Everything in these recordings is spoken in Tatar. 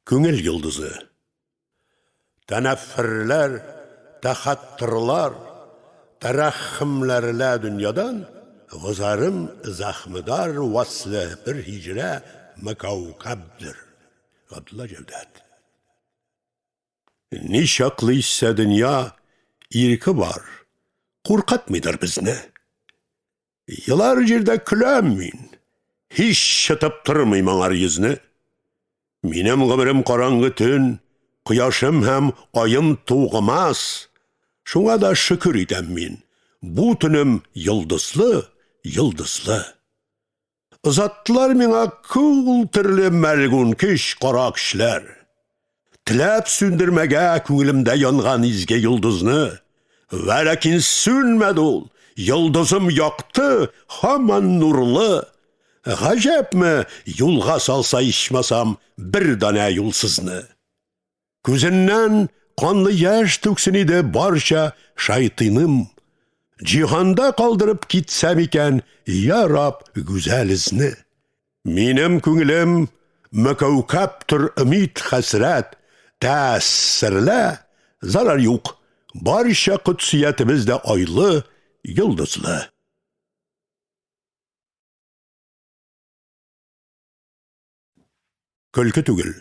Күңел йылдызы. Тәнәффірләр, тәхаттырлар, тәрәхімләрлә дөньядан, ғызарым зәхмідар васлы бір хижрә мәкәукәбдір. Ғабдулла Cevdet. Ни шақлıysa dünya, irki var, qurqatmıdır bizni. Yılar жерде küləm min, hiç şıtıp тұрмайм аңар yüzni. Minəm ғımırım qaranğı tün, Құяшым һәм айым туғымас. Шуңа да шүкір идем мин. Бу түнім йылдызлы, йылдызлы. Ызаттылар миңа күл түрлі мәлгун киш қара кишләр. Тіләп сүндірмәгә күңілімдә янған изге йылдызны. Вәләкин сүнмәді ул. Йылдызым яқты, хаман нурлы. Ғажәпме, юлға салса ишмасам бір дана юлсызны. Күзіннән қанлы яш түксін иде барша шайтыным. Жиханда қалдырып кетсәм екен, я Раб, güzel ізні. Минем күңілім мәкәукәп тұр үмит хәсрәт, тәсірлә, зарар юк, барша құдсиятіміз де айлы, йылдызлы. Күлкі түгіл.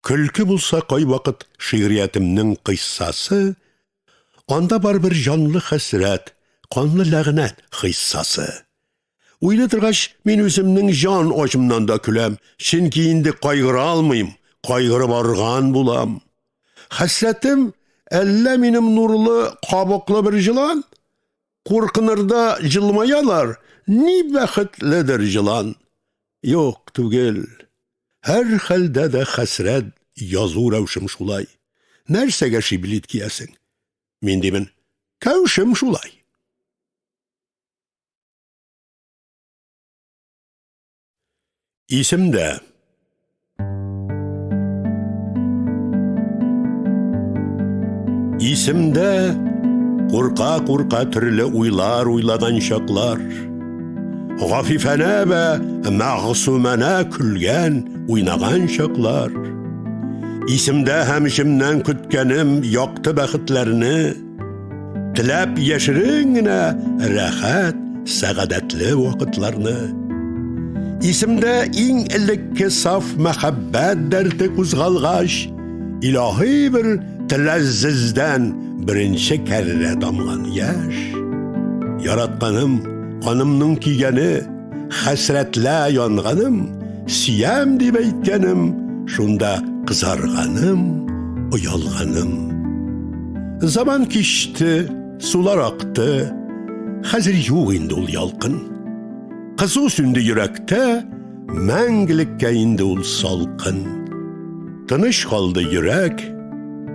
Күлкі булса қай вақыт шиғриятымның қиссасы, анда бар бір жанлы хәсрәт, қанлы ләғнәт қиссасы. Уйлы тұрғаш, мен өзімнің жан очымнан да күләм, чөнки инде қайғыра алмайым, қайғыры барған булам. Хәсрәтім, әллә минем нурлы, қабықлы бір жылан? Қорқынырда жылмаялар, ни бәхетледер жылан? Yok түгел. Her halde de hasret yazur avşım şulay. Nersege şiblit kiyesin. Min demin, kavşım şulay. İsimde. İsimde kurka türlü uylar uyladan şaklar. Gafifene ve mağsumene külgen uynagan şaklar. İsimde hemşimden kütkenim yaktı bəxitlerini. Tilep yeşiringine rahat, sağadetli vakitlerini. İsimde in illikki saf mehabbet derdi kuzgalgaş. İlahi bir tilezzizden birinci kerre damlan yaş. Yaratkanım, Qanımның кигәне, хәсрәтлә янғаным, сиям дип әйткәнем, шунда кызарганым, оялганым. Zaman кичте, сулар акты, хәзер юк инде ул ялкын. Кызу сүнде йөрәктә, мәңгелеккә инде ул салкын. Тыныч калды йөрәк,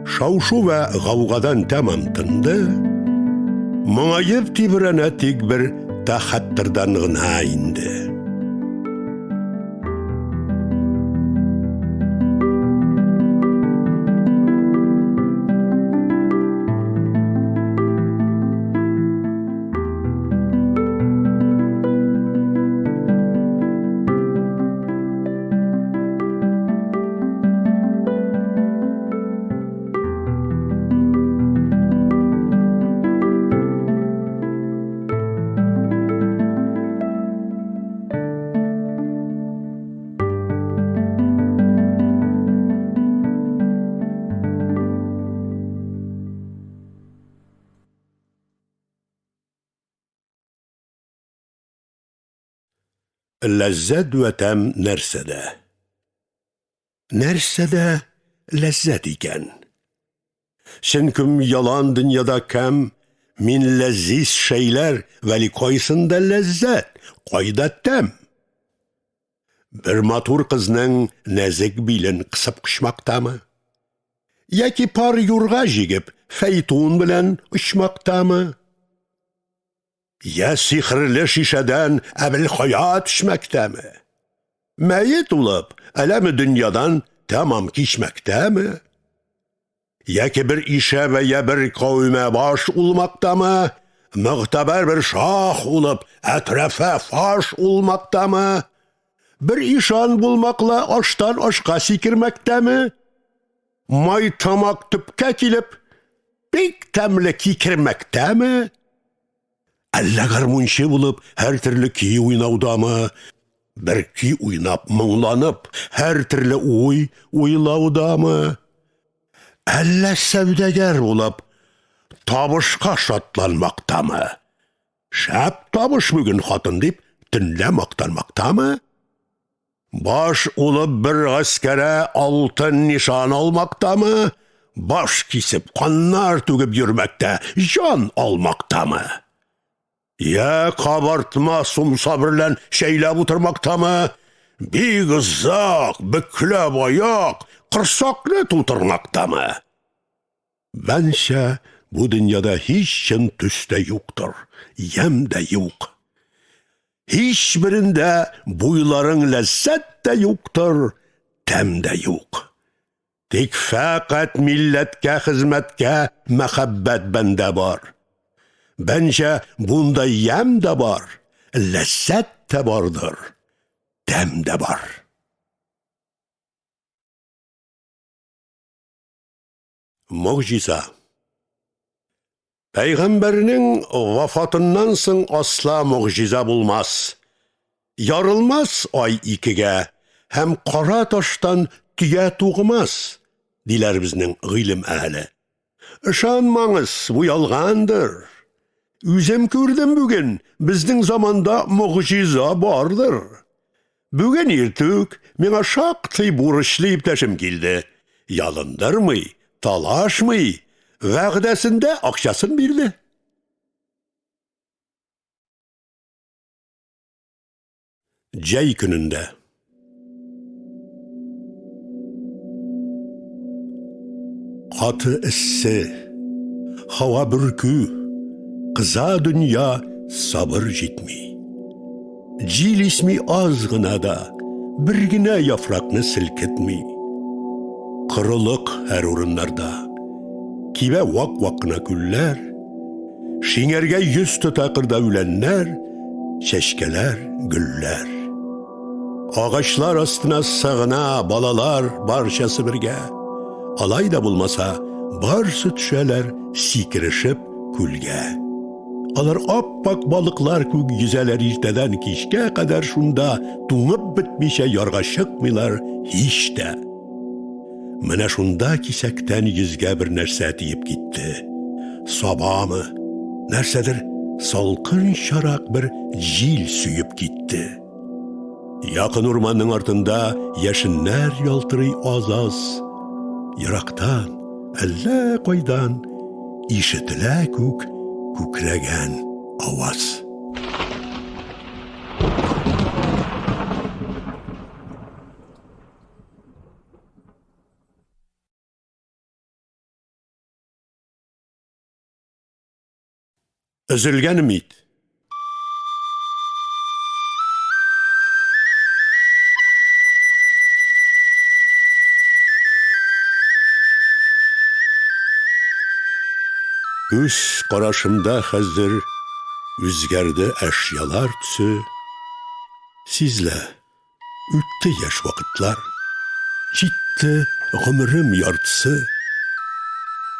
шау-шу вә гаугадан тәмам тынды. Моңаеп тибрәнә тик бер тәхәттірдан ғына инде. Lezzet ve tem nersede. Nersede lezzet iken. Şenküm yalan dünyada kem, min lezziz şeyler veli koysunda lezzet, koyda tem. Bir matur kızның nezik bilin kısıp kışmakta mı? Yaki par yurga jigip feytun bilen ışmakta mı? Ya sihirli şişeden ebil hayat içmekte mi? Meyit olup elemi dünyadan tamam kişmekte mi? Ya ki bir işe ve ya bir kavme baş olmakta mı? Muhteber bir şah olup etrafa faş olmakta mı? Bir ишан bulmakla aştan aşka sikirmektemi? Maytamak tüpke kilip, pek temle kikirmektemi? Әллә гармунчы булып, һәр төрле көй уйнаудамы? Bir көй уйнап, моңланып, һәр төрле уй уйлаудамы? Әллә сәүдәгәр булып, табышка шатланмактамы? Шәп табыш бүген хатын дип, төнлә мактанмактамы? Баш улып bir гаскәрә алтын нишан алмактамы? Баш кисеп, каннар түгеп йөрмәктә, җан алмактамы? Я кабартма сумса берлән шәйләп утырмактамы? Бик озак, бөкләп аяк, кырсакны тутырмактамы? Бәнчә, бу дөньяда һич чын төстә юктыр, ям да юк. Һич берендә буйларың ләззәт тә юктыр, тәм дә юк. Тик фақат милләткә хезмәткә мәхәббәт бәндә бар. Бәнчә, бунда ям да бар, ләззәт тә бардыр, тәм дә бар. Мугҗиза. Пәйгамбәрнең вафатыннан соң асла мугҗиза булмас. Ярылмас ай икегә, һәм кара таштан төя тугымас, диләр безнең гыйлем әһле. Ышанмаңыз, бу ялгандыр. Үзем күрдем бүген, безнең заманда мугҗиза бардыр. Бүген иртүк миңа шактый бурычлы иптәшем килде. Ялындырмый, талашмый, вәгъдәсендә акчасын бирде. Җәй көнендә. Каты эссе, һава бүркү, кыза дөнья сабыр җитми. Җил исми аз гына да, бер генә яфракны селкетми. Кырылык һәр урыннарда, кибә вак-вак кына күлләр, шиңәргә йөз тота кырда үләннәр, чәчкәләр, гөлләр. Агачлар астына сагына балалар барчасы бергә. Алай да булмаса, барсы төшәләр сикерешеп күлгә. Алар аппак балыклар күк йөзәләр иртәдән кичкә кадәр шунда, туңып бетмичә ярга чыкмыйлар һич тә. Менә шунда кисәктән йөзгә бер нәрсә тиеп китте. Сабамы, нәрсәдер салкын чарак бер җил сөеп китте. Якын урманның артында яшеннәр ялтырый аз-аз. Ерактан, әллә кайдан ишетелә күкрәгән аваз. Өзелгән өмид. Күз карашымда хәзер үзгәрде әшялар төсе. Сизлә, үтте яшь вакытлар, җитте гомерем яртысы.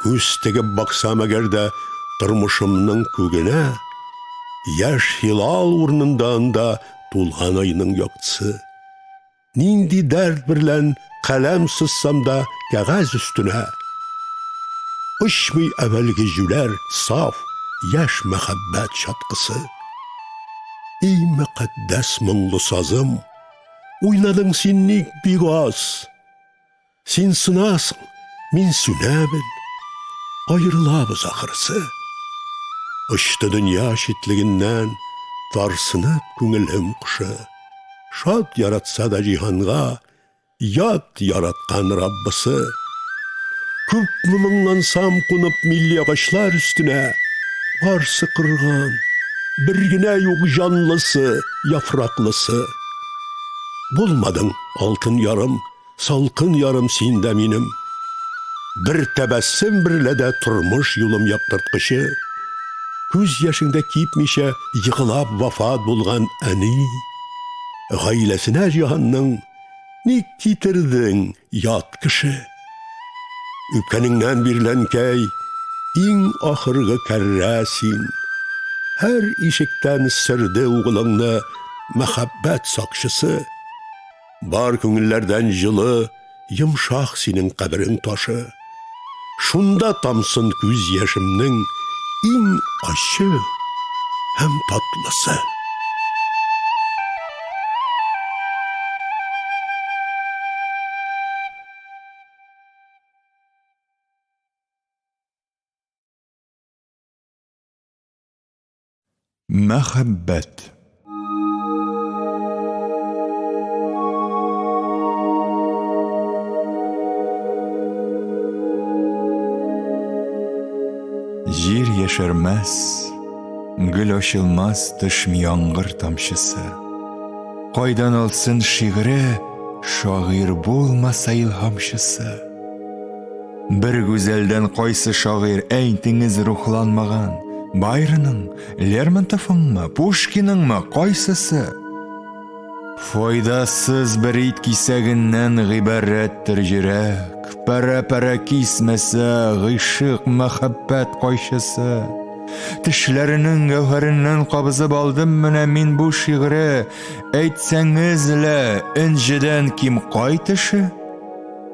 Күз тегеп баксам әгәр дә тормышымның күгенә, яшь хилал урнында анда тулган айның яктысы. Нинди дәрт берлән каләм сызсам да кәгазь өстенә, Ышмый әвәлге жүләр саф, яшь мәхәббәт чаткысы. Эй мөкаддәс моңлы сазым, уйнадың син ник бик аз. Син сынасың, мин сүнәмен, аерылабыз ахырсы. Очты дөнья читлегеннән, тарсынып күңелем кушы. Шат яратса да җиһанга, ят яраткан Раббысы. Күпме мыңнан сам кунып милли агачлар өстенә, барсы кырган, бер генә юк җанлысы, яфраклысы. Булмадың алтын ярым, салкын ярым син дә минем. Бер тәбәссем берлә дә тормыш юлым яктырткычы. Күз яшеңдә кипмичә егылап вафат булган әни. Гаиләсенә җиһанның ник китердең ят кеше? Үпкәнеңнән биреләнкәй, иң ахыргы кәррә син. Һәр ишектән сөрде угылыңны мәхәббәт сакчысы. Бар күңелләрдән җылы, йомшак синең каберең ташы. Шунда тамсын күз яшемнең иң ачы һәм татлысы. Мәхәббәт. Җир яшәрмәс, гөл ачылмас төшми яңгыр тамчысы. Кайдан алсын шигъре, шагыйрь булмаса илһамчысы. Бер гүзәлдән кайсы шагыйрь әйтеңез рухланмаган? Байронның, Лермонтовыңмы, Пушкиныңмы, кайсысы? Файдасыз бер ит кисәгеннән гыйбарәттер йөрәк, пәрә-пәрә кисмәсә гыйшык мәхәббәт кайчысы. Тешләренең гәүһәреннән кабызып алдым менә мин бу шигъре, әйтсәңез лә энҗедән ким кайтышы?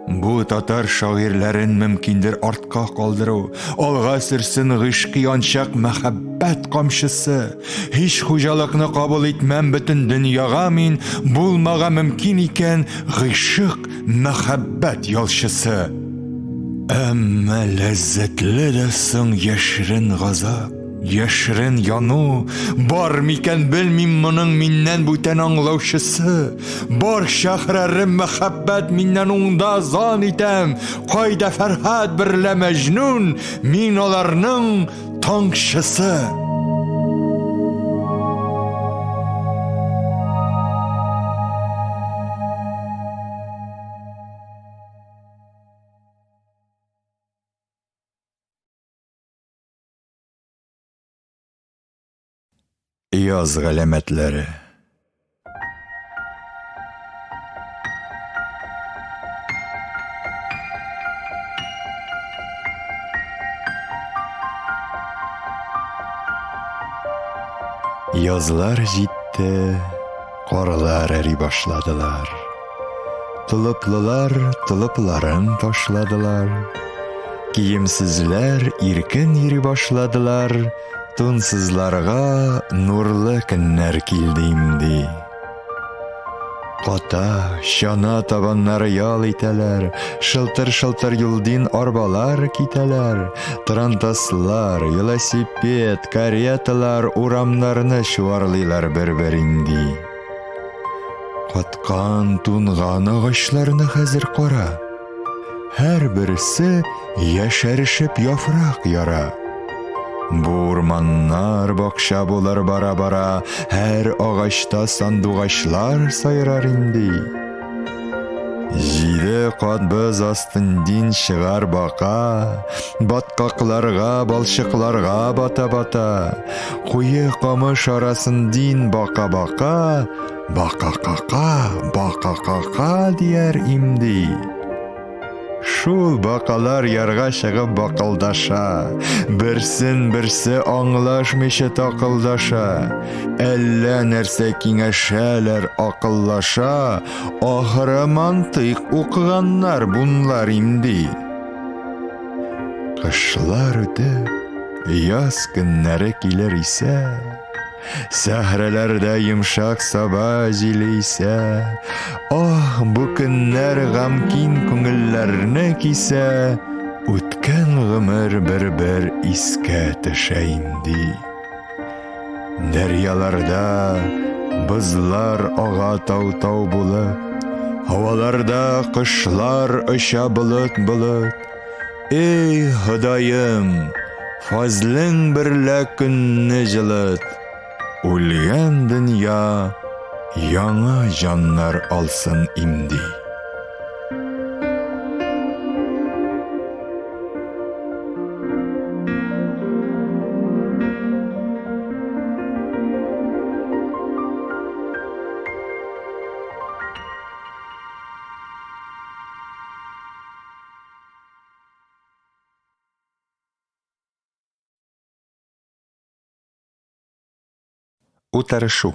Бу татар шагыйрьләрен мөмкиндер артка калдыру, алга сөрсен гыйшкы янчак мәхәббәт камчысы. Һич хуҗалыкны кабул итмәм бөтен дөньяга мин, булмага мөмкин икән гыйшык мәхәббәт ялчысы. Әмма ләззәтле дә соң яшерен газап, яшерен яну, бар микән белмим моның миннән бүтән аңлаучысы. Бар шәһрәрем мәхәббәт миннән уңда зан итәм, кайда Фәрһәт берлә Мәҗнүн, мин аларның таңчысы. Яз галәмәтләре. Язлар җитте, карлар эри башладылар. Толыплылар толыпларын ташладылар. Киемсезләр иркен йөри башладылар. Тунсызларга нурлы көннәр килде инде. Ката, чана табаннары ял итәләр, шылтыр-шылтыр юлдин арбалар китәләр, тарантаслар, велосипед, кареталар урамнарны чуарлыйлар бер-бер инде. Каткан, тунган агачларны хәзер кара, һәр берсе яшәрешеп яфрак яра. Бу урманнар бакча булыр бара-бара, һәр агачта сандугачлар сайрар инде. Җиде кат боз астын дин чыгар бака, баткакларга, балчыкларга бата-бата. Куе камыш арасын дин бака-бака, бака-кака, бака-кака дияр имди. Шул бакалар ярга чыгып бакылдаша, берсен-берсе аңлашмыйча такылдаша. Әллә нәрсә киңәшәләр, акыллаша, ахыры мантыйк укыганнар бунлар инде. Кышлар үтеп, яз көннәре килер исә, сәхрәләрдә йомшак саба җиле исә, бу көннәр гамкин күңелләрне кисә, үткән гомер бер-бер искә төшә инде. Дәрьяларда бызлар ага тау-тау булып, һаваларда кошлар оча болыт-болыт. Эй Ходаем, фазлың берлә көнне җылыт. Үлгән дөнья яңа җаннар алсын инде. утырышу.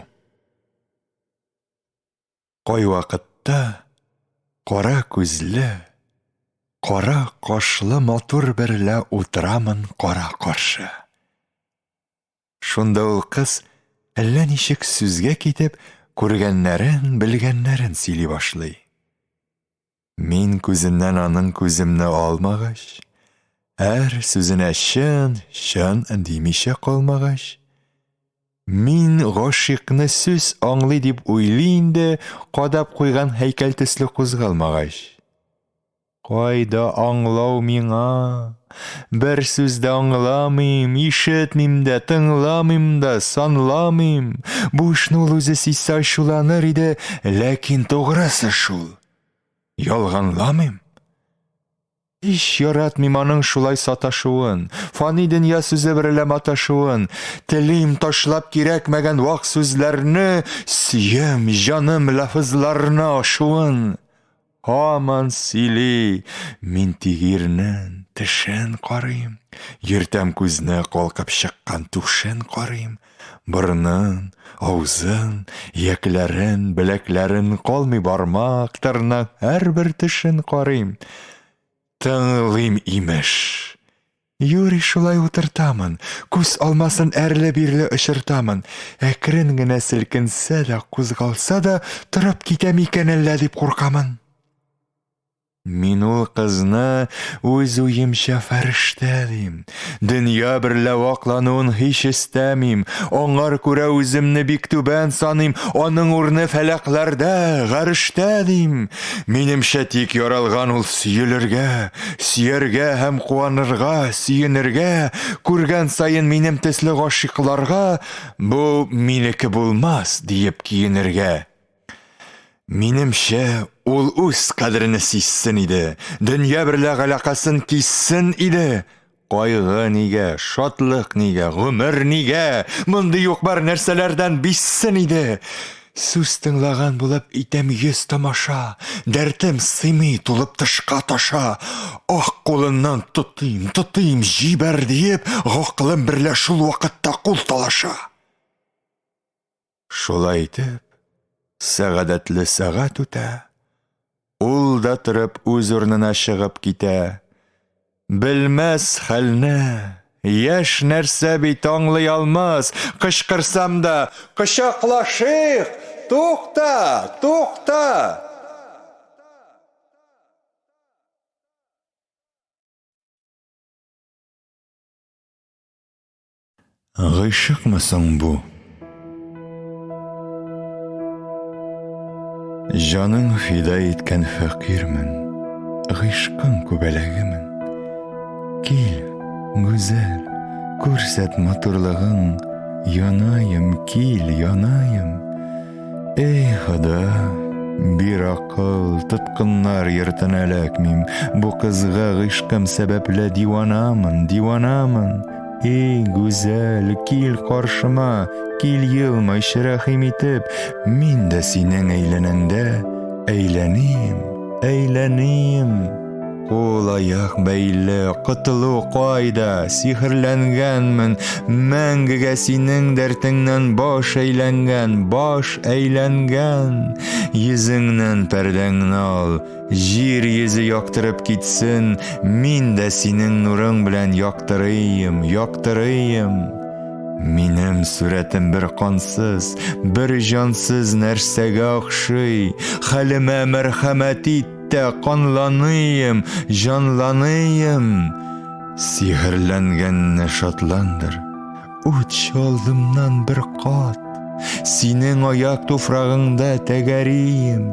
Кайвакытта кара күзле, кара кашлы матур берлә утырамын кара-каршы. Шунда ул кыз әллә ничек сүзгә китеп, күргәннәрен, белгәннәрен сөйли башлый. Мин күзеннән аның күземне алмагач, сүзенә чын димичә калмагач, мин гашыйкны сүз аңлый дип уйлый инде, кадап куйган һәйкәл төсле кузгалмагач. Кайда аңлау миңа? Бер сүз дә аңламыйм, ишетмим дә, тыңламыйм да, санламыйм. Бу эшне ул үзе сизсә ачуланыр иде, ләкин тугрысы шул. Ялганламыйм. Иш яратмыйм аның шулай саташуын, фани дөнья сүзе берлә маташуын. Телим ташлап кирәкмәгән вак сүзләрне, сөем, җаным лафызларына ашуын. Һаман сөйли, мин тигирнен, тешен карыйм. Йөртәм күзне калкып чыккан түшен карыйм. Борынын, авызын, якләрен, беләкләрен, калмый бармак, тырнак, һәрбер тешен карыйм. Тыңлыйм имеш. Юри шулай утыртамын, күз алмасын әрле-бирле очыртамын. Әкрен генә селкенсә дә, кузгалса да, торып китәм икән әллә дип куркамын. Мин ул кызны үз уемча фәрештә дим. Дөнья берлә ваклануын һич истәмим. Аңар күрә үземне бик түбән саныйм. Аның урны фәләкләрдә, гәрштә дим. Минемчә тик яралган ул сөелергә, сөяргә һәм куанырга, сөенергә. Күргән сайын минем төсле гашыйкларга, бу минеке булмас диеп киенергә. Минемчә, ул үз кадрене сизсен иде, дөнья берлә галакасын киссен иде. Кайгы нигә, шатлык нигә, гомер нигә, мондый юк бар нәрсәләрдән биссен иде. Сүз тыңлаган булып итәм йөз тамаша, дәртем сыймый тулып тышка таша. Ах кулыннан тотыйм, җибәр диеп, гакылым берлә шул вакытта кул талаша. Шулай итеп, сәгадәтле сәгать үтә. Ул да торып үз урынына чыгып китә. Белмәс хәлне, яшь нәрсә бит аңлый алмас. Кычкырсам да, кочаклашыйк, тукта, тукта. Гыйшыкмы соң бу? Җаның фида иткән фәкыйрмен, гыйшкың күбәләгемен. Кил, гүзәл, күрсәт матурлыгың, янайым, кил, янайым. Эй Хода, бир акыл, тоткыннар йортын эләкмим. Бу кызга гыйшкым сәбәпле диванамын. Эй гүзәл, кил каршыма, кил елмай рәхим итеп, мин дә синең әйләнәндә әйләним. Кул аяк бәйле, котылу кайда, сихерләнгәнмен, мәңгегә синең дәртеңнән баш әйләнгән. Йөзеңнән пәрдәңне ал, җир йөзе яктырып китсен, мин дә синең нурың белән яктырыйм. Минем сүрәтем бер кансыз, бер җансыз нәрсәгә охшый. Хәлемә мәрхәмәт ит тә, канланыйм, җанланыйм. Сихерләнгәнне шатландыр, ут чалдымнан бер кат. Синең аяк туфрагыңда тәгәрим.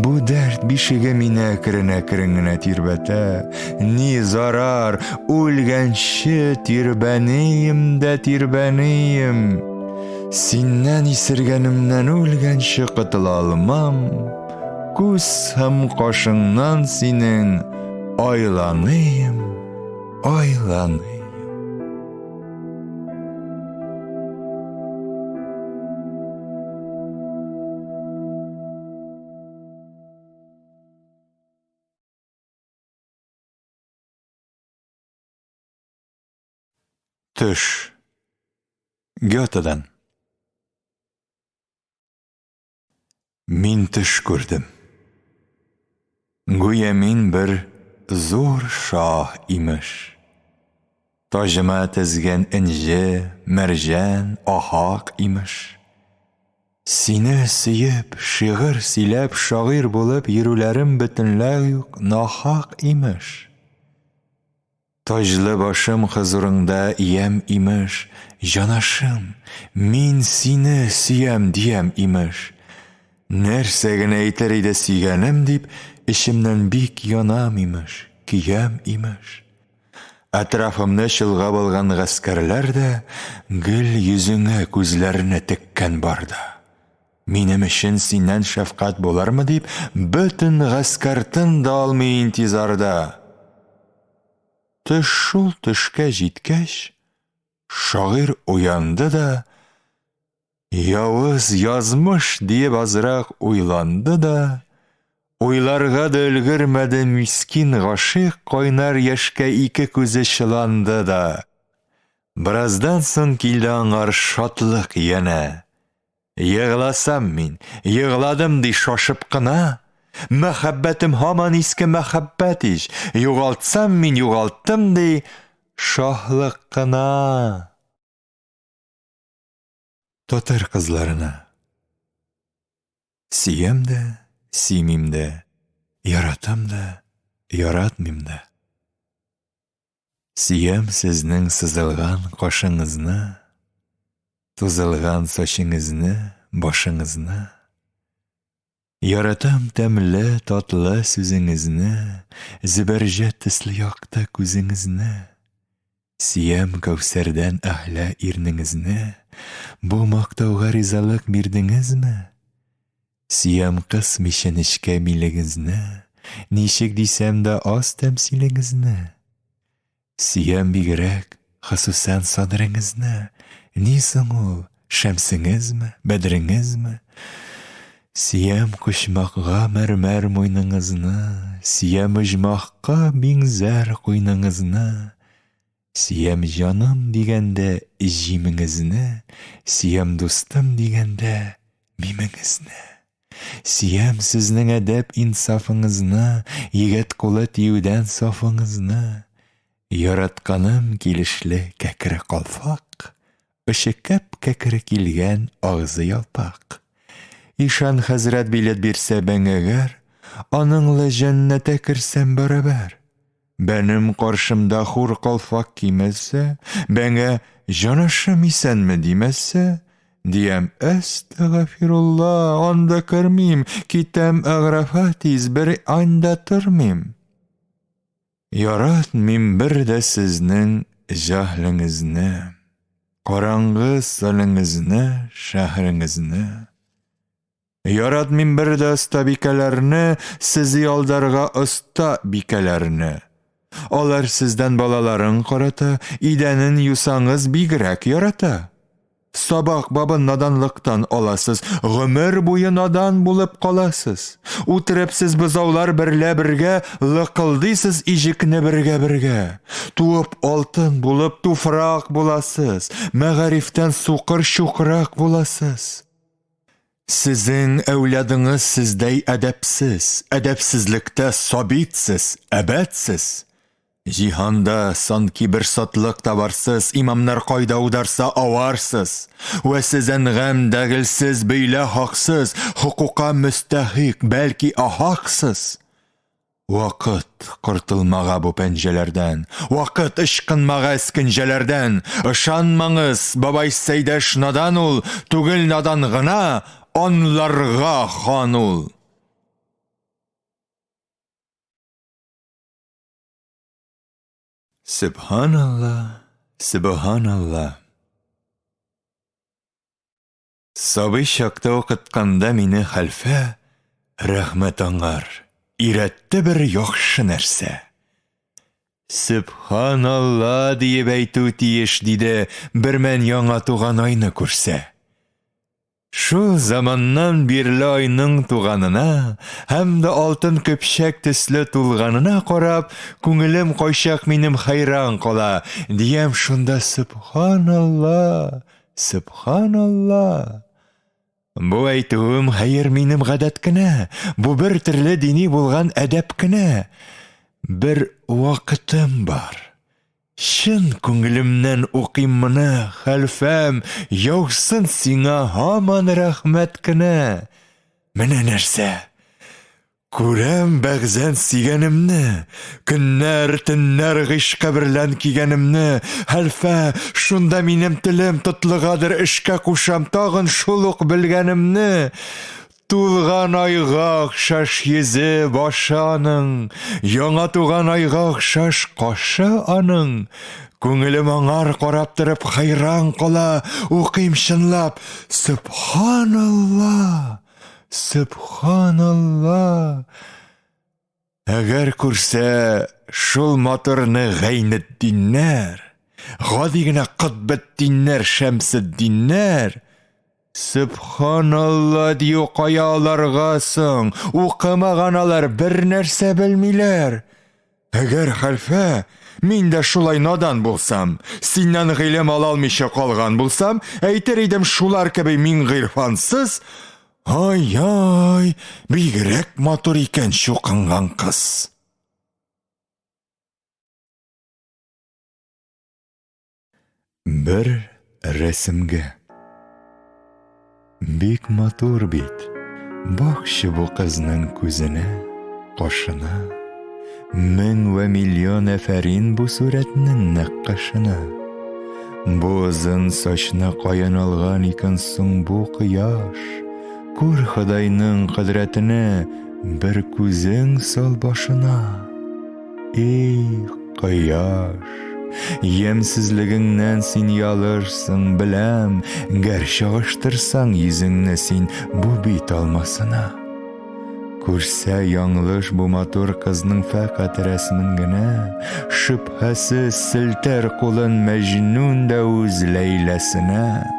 Бу дәрт бишеге мине әкрен-әкрен тирбәтә. Ни зарар, үлгәнче тирбәним. Синнән исергәнемнән үлгәнче кытыла алмам. Күз һәм кашыңнан синең айланыйм. Төш. Гётедан. Мин төш күрдем. Гүя мин бер зур шах имеш. Тажыма тезген инже, мәрҗән, ахак имеш. Сине сөеп, шигырь сөйләп, шагыйрь булып йөрүләрем бөтенләй үк нахак имеш. Таҗлы башым хозурыңда ям имеш, җанашым, мин сине сөям диям имеш. Нәрсә генә әйтер иде сөйгәнем дип, эчемнән бик янам имеш, көям имеш. Әтрафымны чолгап алган гаскәрләр дә гел йөзеңә күзләрне теккән барда. Минем өчен синнән шәфкать булармы дип, бөтен гаскәртен дә алмый интизарда. Төш шул төшкә җиткәч, шагыйрь уянды да, явыз язмыш диеп азрак уйланды да, уйларга да өлгермәде мискин гашыйк кайнар яшькә ике күзе чыланды да. Бераздан соң килде аңар шатлык янә. Йыгласам мин, йыгладым ди шашып кына, мәхәббәтем һаман иске мәхәббәт ич, югалтсам мин югалттым ди шаһлык кына. Татар кызларына. Сөям дә, сөймим дә, яратам да, яратмыйм да. Сөям сезнең сызылган кашыңызны, тузылган сачыңызны, башыңызны. Яратам тәмле, татлы сүзеңезне, зибәрҗәт төсле якты күзеңезне. Сөям кәүсәрдән әһлә ирнеңезне, бу мактауга ризалык бирдеңезме? Сөям кыз мишенечкә милегезне, ничек дисәм дә аз тәмсилегезне. Сөям бигрәк, хосусан садрыңызны, ни соң ул, шәмсеңезме, бәдреңезме? Сөям кушмакка мәрмәр муйныңызны, сөям оҗмакка биңзәр куйныңызны. Сөям җаным дигәндә җимеңезне, сөям дустым дигәндә мимеңезне. Сөям сезнең әдәп инсафыңызны, егет кулы тиюдән сафыңызны. Яратканым килешле кәкре калфак, ышыкып кәкре килгән агзы ялпак. Ишан хәзрәт билет бирсә бәңәгәр, аныңлы җәннәткә керсәм барабар. Бәнем каршымда хур калфак кимәсә, бәңә җанашым исәнме димәсә, диям әстәгъфирулла, анда кермим, китәм әграфа тиз бер анда тормыйм. Яратмыйм бер дә сезнең җаһлыңызны, караңгы сылыңызны, шәһреңезне. Яратмыйм бер дә оста бикәләрне, сезне алдарга оста бикәләрне. Алар сездән балаларын карата, идәнен юсаңыз бигрәк ярата. Сабак бабын наданлыктан аласыз, гомер буе надан булып каласыз. Утырып сез бозаулар берлә бергә, лыкылдыйсыз иҗекне бергә. Туып алтын булып туфрак буласыз, мәгарифтән сукыр-чукрак буласыз. Сезнең әүлядыңыз сездәй әдәпсез, әдәпсезлектә сабитсез, әбәтсез. Җиһанда санки бер сатлык табарсыз, имамнар кайда ударса аварсыз. Вә сез әнгәм дәгелсез, бөйлә хаксыз, хукукка мөстәхик, бәлки ахаксыз. Вакыт кыртылмага бу пәнҗәләрдән, вакыт ышкынмага эскенҗәләрдән. Ышанмаңыз, бабай Сәйдәш надан ул, түгел надан гына, анларга хан ул. Субханалла, субханалла. Сабый чакта укытканда мине хәлфә, рәхмәт аңар, иретте бер яхшы нәрсә. Субханалла диеп әйтү тиеш диде, бермән яңа туган айны күрсә. Шул заманнан бирле айның туганына, һәм дә алтын көпчәк төсле тулганына карап, күңелем кайчак минем хайран кала. Диям шунда субханалла, Субханалла. Бу әйтүем хәер минем гадәт кенә, бу бер төрле дини булган әдәп кенә. Бер вакытым бар. Шын күңелемнән укыйм моны, хәлфәм, яусын сиңа һаман рәхмәт кенә. Менә нәрсә? Күрәм бәгъзән сөйгәнемне, көннәр, төннәр гыйшкы берлән кигәнемне, хәлфә, шунда минем телем тотлыгадыр эшкә кушам тагын шул ук белгәнемне. Тулган айга охшаш йөзе башы аның, яңа туган айга охшаш кашы аның. Күңелем аңар карап торып хайран кала, укыйм чынлап, Субханалла, Субханалла. Әгәр күрсә, шул матурны Гайнетдиннәр, гади генә Котбетдиннәр, Шәмсетдиннәр, Субханалла дию кая аларга соң, укымаганалар бер нәрсә белмиләр. Әгәр хәлфә, мин дә шулай надан булсам, синнән гыйлем ала алмыйча калган булсам, әйтер идем шулар кеби мин гыйрфансыз. Ай, бигрәк матур икән чукынган кыз. Бер рәсемгә. Бик матур бит. Бакчы бу кызның күзенә, кашына. Мең вә миллион әфәрин бу сурәтнең нәккашына. Бу озын сачны каян алган икән соң бу кояш? Күр Ходайның кудрәтенә, бер күзең сал башына. Эй, кояш, ямсызлыгыңнан син ялырсың беләм, гәр чагыштырсаң йөзеңне син бу бит алмасына. Күрсә яңлыш бу матур кызның фәкать рәсмен генә, шөбһәсез селтәр кулын Мәҗнүн дә үз Ләйләсенә.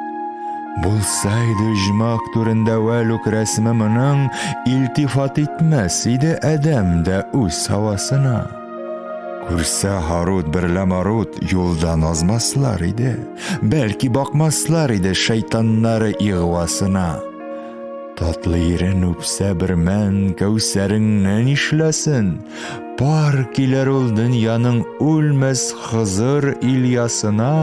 Булса иде оҗмах түрендә вәлүк рәсме моның, илтифат итмәс иде әдәм дә үз һавасына. Күрсә Харут берлә Марут юлдан азмаслар иде, бәлки бакмаслар иде шайтаннары игъвасына. Татлы ирен үпсә бер мән кәүсәреңнән нишләсен, пар килер ул дөньяның үлмәс Хызыр Ильясына.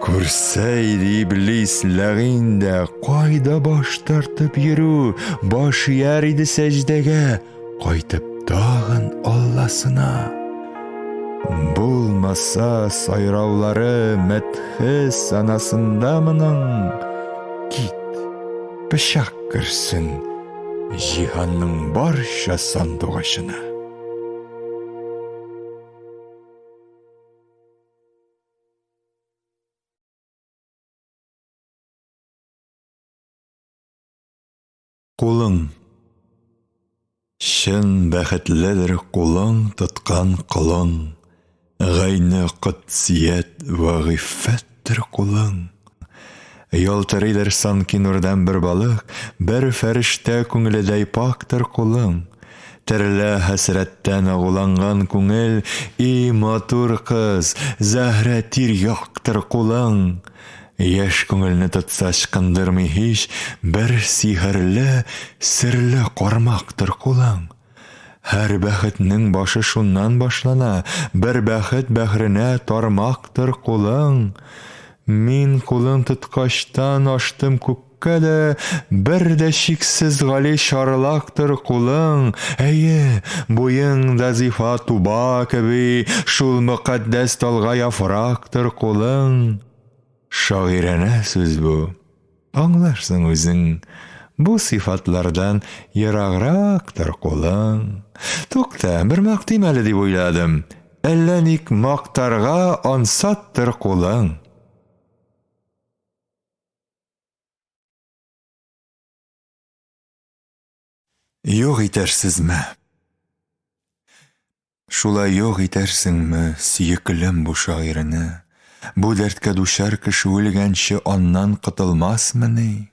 Күрсә иде Иблис ләгин дә кайда баш тартып йөрү, баш яр иде сәҗдәгә, кайтып тагын Алласына. Булмаса сайраулары мәдхе санасында моның, кит, пычак керсен җиһанның барча сандугашына. Кулың. Шын бәхетледер кулың тоткан кылың, гайны кытсият вә гыйффәттер кулың. Ялтырыйдыр санки нурдан бер балык, бер фәрештә күңеледәй пактыр кулың. Терлә хәсрәттән агуланган күңел, и матур кыз, зәһрә тир яктыр кулың. Яшь күңелне тотса ычкындырмый һич, бер сихерле, серле кармактыр кулың. Һәр бәхетнең башы шуннан башлана, бер бәхет бәхренә тармактыр кулың. Мин кулын тоткачтан аштым күккә дә, бер дә шиксез гали шарлактыр кулың. Әйе, буең да зифа туба кеби, шул мөкаддәс талга яфрактыр кулың. Шагыйрәнә сүз бу. Аңларсың үзең, бу сифатлардан ераграктыр кулың. Тукта, бер мактыйм әле дип уйладым. Әллә ник мактарга ансаттыр кулың. Юк итәрсезме? Шулай юк итәрсеңме, сөеклем бу шагыйрәне? Бу дәрткә дучар кеше үлгәнче аннан котылмасмыни?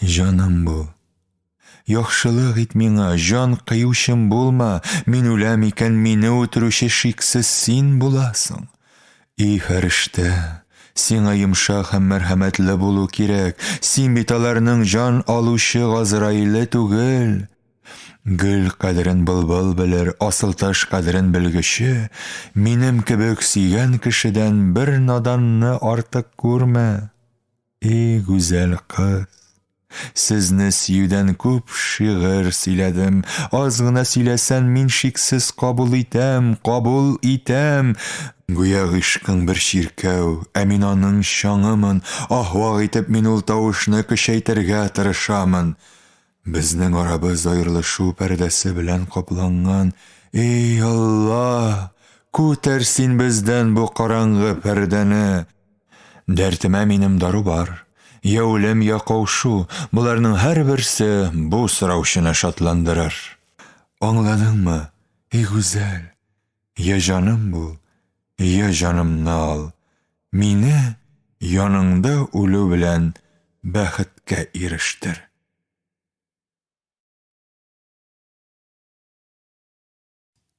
Җаным бу. Яхшылык ит миңа, җан кыючым булма, мин үләм икән, мине үтерүче шиксез син буласың. И фәрештә, Сиңа йомшак һәм мәрхәмәтле булу кирәк. Син бит аларның жан алучы Газраиле түгел. Гөл кадерен былбыл белер, асыл таш кадерен белгече, минем кебек сөйгән кешедән бер наданны артык күрмә. И гүзәл кыз, сезне сөюдән күп шигырь сөйләдем, аз гына сөйләсән мин шиксез кабул итәм. Гүя гышкың бер чиркәү, ә мин аның чаңымын, ахвак итеп мин ул тавышны көчәйтергә тырышамын. Безнең арабыз аерылышу пәрдәсе белән капланган. Эй Алла, күтәр син бездән бу караңгы пәрдәне. Дәртемә минем дару бар. Я үлем, я каушу, буларның һәрберсе бу сораучыны шатландырыр. Аңладыңмы, эй гүзәл? Я җаным бул, я җанымны ал. Мине яныңда үлү белән бәхеткә ирештер.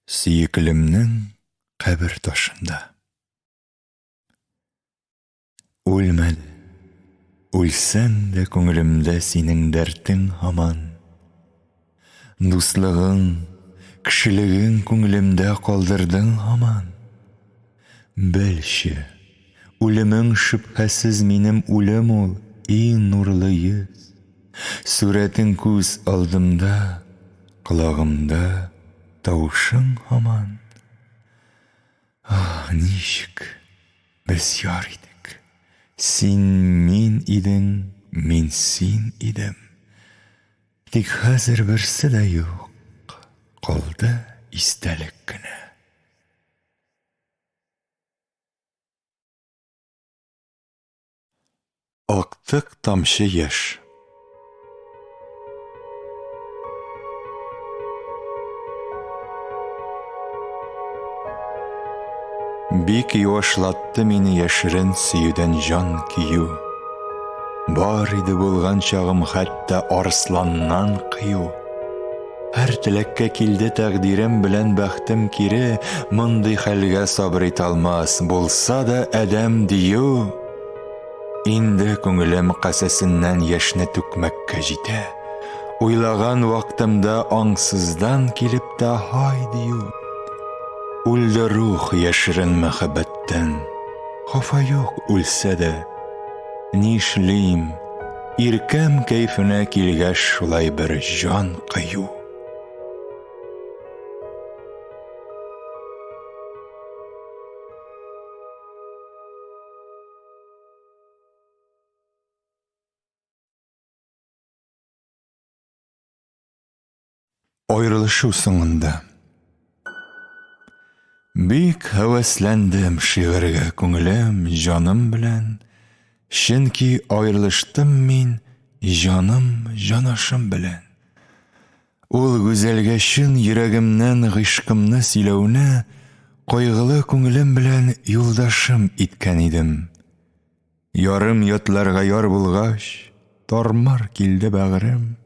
Сөеклемнең кабер ташында. Үлмәде, үлсәм дә күңелемдә синең дәртең һаман. Дуслыгың, кешелегең күңелемдә калдырдың һаман. Белче, үлемең шөбһәсез минем үлем ул, и нурлы йөз. Сүрәтең күз алдымда, колагымда тавышың һаман. Ничек без яр идек. Син мин идең, мин син идем. Тик хәзер берсе дә юк, калды истәлек кенә. Актык тамчы яшь. Бик юашлатты мине яшерен сөюдән жан кию. Бар иде булган чагым хәтта арсланнан кыю. Һәр теләккә килде тәкъдирем белән бәхтем кире, мондый хәлгә сабыр ит алмас, булса да әдәм дию. Инде күңелем касәсеннән яшьне түкмәккә җитә. Уйлаган вакытымда аңсыздан килеп тә һай дию. Үлде рух яшерен мәхәббәттән. Хафа юк үлсә дә. Нишлим, иркәм кәйфенә килгәч шулай бер жан кыю. Аерылышу соңында. Бик һәвәсләндем шигырьгә күңелем, җаным белән. Чөнки аерылыштым мин җаным, җанашым белән. Ул гүзәлгә чын йөрәгемнән гыйшкымны сөйләүне кайгылы күңелем белән юлдашым иткән идем. Ярым ятларга яр булгач, тармар килде бәгърем.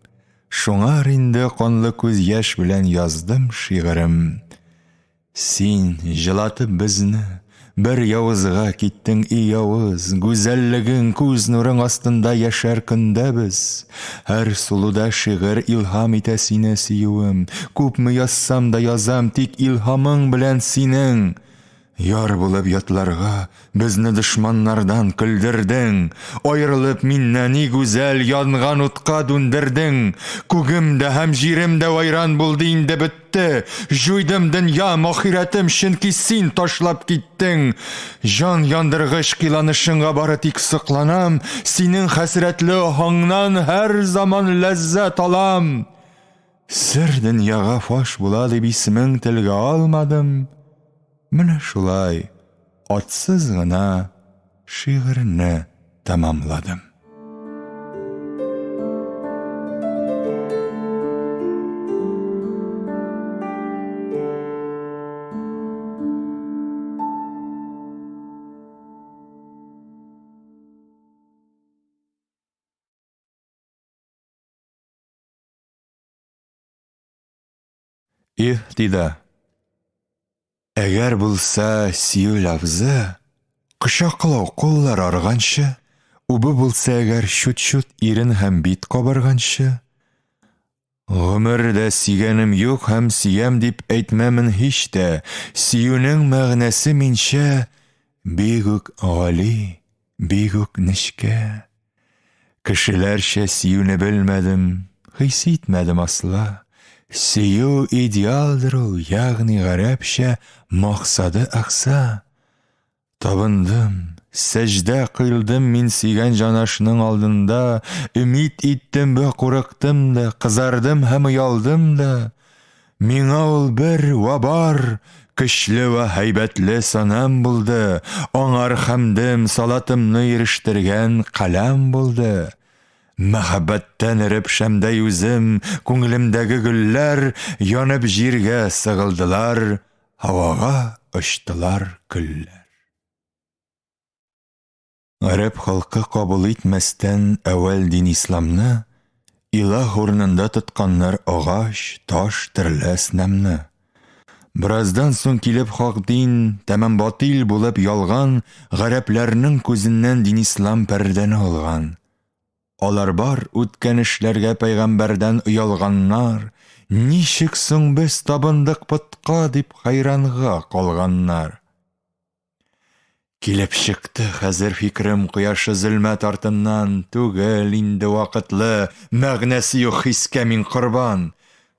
Шуңар инде канлы күз яшь белән яздым шигырем. Син җылатып безне, бер явызга киттең и явыз. Гүзәллегең күз нурың астында яшәр көндә без. Һәр сулуда шигырь илһам итә сине сөюем. Күпме язсам да язам, тик илһамың белән синең. Яр булып ятларга безне дошманнардан көлдердең. Аерылып миннән и гүзәл янган утка дүндердең. Күгемдә һәм җиремдә вайран булды инде бетте. Җуйдым дөньям, ахирәтем, чөнки син ташлап киттең. Җан яндыргыч кыланышыңа бары тик сокланам. Синең хәсрәтле аңнан һәр заман ләззәт алам. Сер дөньяга фаш була дип исемең телгә алмадым. Менә шулай, атсыз гына шигырьне тәмамладым. Иһтида. Әгәр булса сөю лафзы, Кышаклау коллар арганчы, убы булса әгәр шут-шут ирен һәм бит кабарганчы. Гомердә сөйгәнем юк һәм сөям дип әйтмәмен һич тә. Сөюнең мәгънәсе минчә бик үк гали, бик үк нечкә. Кешеләрчә сөюне белмәдем, хис итмәдем асла. Сөю идеалдыр ул, ягъни гарәпчә максады акса. Табындым, сәждә кыйлдым мин сөйгән җанашның алдында, өмид иттем вә курыктым да, кызардым һәм оялдым да. Миңа ул бер вә бар, көчле вә һәйбәтле санам булды, аңар хәмдем, салатымны ирештергән каләм булды. Мәхәббәттән эреп шәмдәй үзем, күңелемдәге гөлләр янып җиргә сыгылдылар, һавага очтылар көлләр. Гарәп халкы кабул итмәстән әүвәл дин исламны, илаһ урынында тотканнар агач, таш, төрле снамны. Біраздан соң килеп хак дин, тәмам батил булып ялган, гарәпләрнең күзеннән дин ислам пәрдәне алган. Алар бар үткән эшләргә пәйгамбәрдән оялганнар, ничек соң без табындык путка дип хайранга калганнар. Килеп чыкты хәзер фикрем кояшы зөлмәт артыннан, түгел инде вакытлы, мәгънәсе юк хискә мин корбан.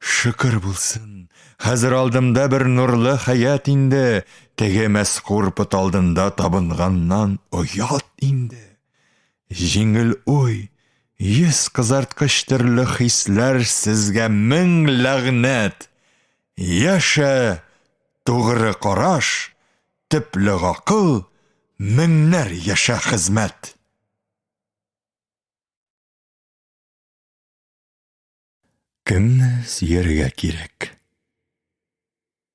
Шөкер булсын, хәзер алдымда бер нурлы хаят инде, теге мәскур пот алдында табынганнан оят инде. Җиңел уй, йөз кызарткыч төрле хисләр сезгә мең ләгънәт. Яшә, тугры караш, төпле гакыл, меңнәр яшә хезмәт. Кемне сөяргә кирәк?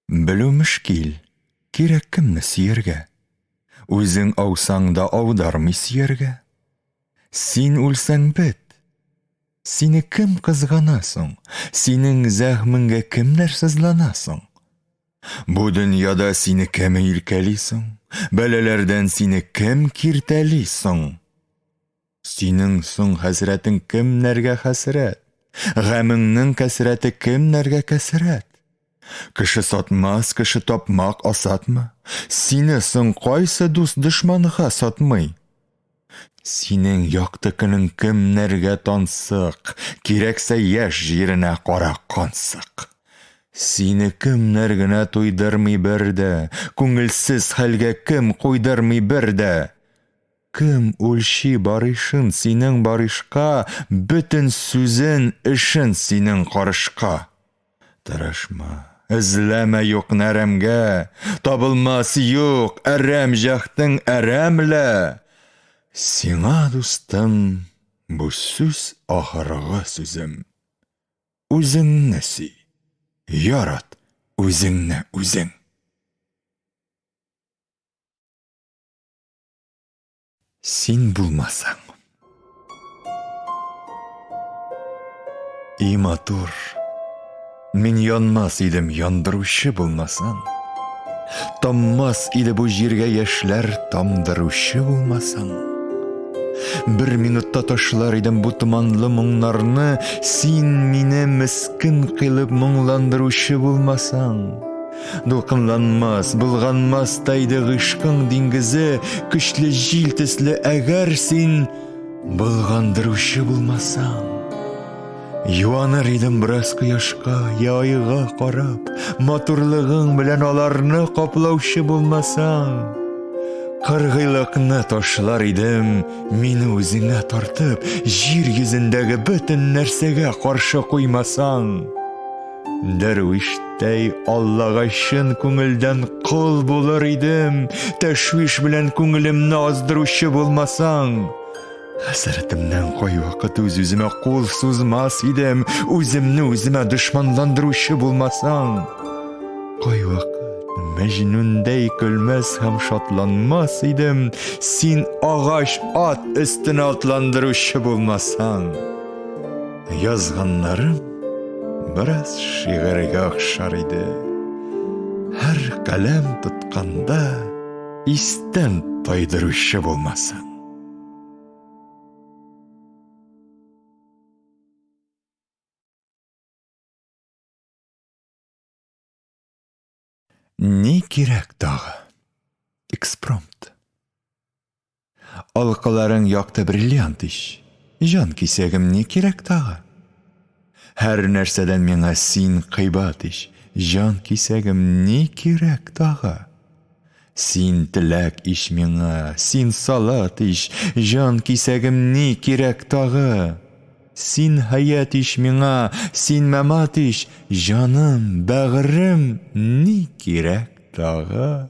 Белү мөшкил, кирәк кемне сөяргә? Үзең аусаң да аудармый сөяргә. Син үлсәң бет. Сине кем кызгана соң? Синең зәхмеңгә кемнәр сызлана соң? Бу дөньяда сине кем иркәли соң? Бәләләрдән сине кем киртәли соң? Синең соң хәсрәтең кемнәргә хәсрәт? Гамеңнең кәсрәте кемнәргә кәсрәт? Кеше сатмас, кеше тапмак асатмы? Сине соң кайсы дус дошманга сатмый? Синең якты көнең кемнәргә тансык? Кирәксә яшь җиренә кара кансык. Сине кемнәр генә туйдырмый бер дә, күңелсез хәлгә кем куйдырмый бер дә. Кем үлчи барышын синең барышка, бөтен сүзен, эшен синең карышка. Тырышма, эзләмә юк нәрәмгә, табылмас юк әрәм җахтың әрәмлә. Сиңа, дустым, бу сүз ахыргы сүзем. Үзеңне сөй, ярат үзеңне үзең. Син булмасаң. И матур, мин янмас идем яндыручы булмасаң. Таммас иде бу җиргә яшьләр тамдыручы булмасаң. Бер минутта ташлар идем бу томанлы моңнарны, син мине мескин кылып моңландыручы булмасаң. Дулкынланмас, булганмас тайды гышкың диңгезе, көчле җил төсле әгәр син булгандыручы булмасаң. Юаныр идем бераз кояшка, я айга карап, матурлыгың белән аларны каплаучы булмасаң. Кыргыйлыкны ташлар идем, мине үзеңә тартып, җир йөзендәге бөтен нәрсәгә каршы куймасаң. Дәрвиштәй Аллага чын күңелдән кул булыр идем, тәшвиш белән күңелемне аздыручы булмасаң. Хәсрәтемнән кайвакыт үз-үземә кул сузмас идем, үземне үземә дошманландыручы булмасаң. Кайвакыт Мәҗнүндәй көлмәс һәм шатланмас идем, син агач ат өстенә атландыручы булмасаң. Язганнарым бераз шигырьгә охшар иде. Һәр каләм тотканда истән тайдыручы булмасын. Ни кирәк тагы? Экспромт. Алкаларың якты бриллиант иш. Жан кисәгем ни кирәк тагы? Һәр нәрсәдән миңа син кыйбат иш. Жан кисәгем ни кирәк тагы? Син теләк иш миңа, син салат иш. Жан кисәгем ни кирәк тагы? Син хаят иш миңа, син мәмат иш. Жаным, бәгырем ни кирәк тагы?